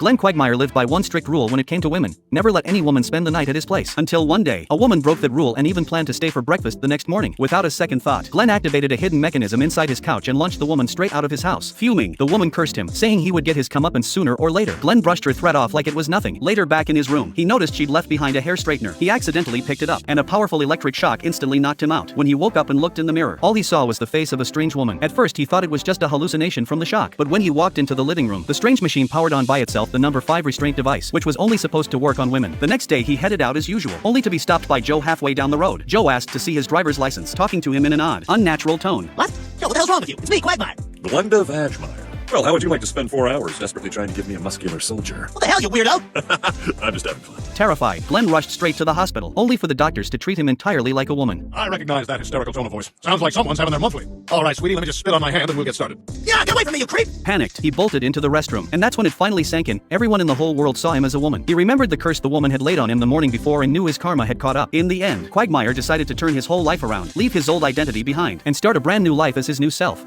Glenn Quagmire lived by one strict rule when it came to women: never let any woman spend the night at his place. Until one day, a woman broke that rule and even planned to stay for breakfast the next morning. Without a second thought, Glenn activated a hidden mechanism inside his couch and launched the woman straight out of his house. Fuming, the woman cursed him, saying he would get his comeuppance sooner or later. Glenn brushed her threat off like it was nothing. Later, back in his room, he noticed she'd left behind a hair straightener. He accidentally picked it up, and a powerful electric shock instantly knocked him out. When he woke up and looked in the mirror, all he saw was the face of a strange woman. At first, he thought it was just a hallucination from the shock, but when he walked into the living room, the strange machine powered on by itself the number 5 restraint device, which was only supposed to work on women. The next day, he headed out as usual, only to be stopped by Joe halfway down the road. Joe asked to see his driver's license, talking to him in an odd, unnatural tone. What? Yo, what the hell's wrong with you? It's me, Quagmire. Glenda Vagmire. Well, how would you like to spend 4 hours desperately trying to give me a muscular soldier? What the hell, you weirdo? I'm just having fun. Terrified, Glenn rushed straight to the hospital, only for the doctors to treat him entirely like a woman. I recognize that hysterical tone of voice. Sounds like someone's having their monthly. All right, sweetie, let me just spit on my hand and we'll get started. Yeah, get away from me, you creep! Panicked, he bolted into the restroom, and that's when it finally sank in. Everyone in the whole world saw him as a woman. He remembered the curse the woman had laid on him the morning before and knew his karma had caught up. In the end, Quagmire decided to turn his whole life around, leave his old identity behind, and start a brand new life as his new self.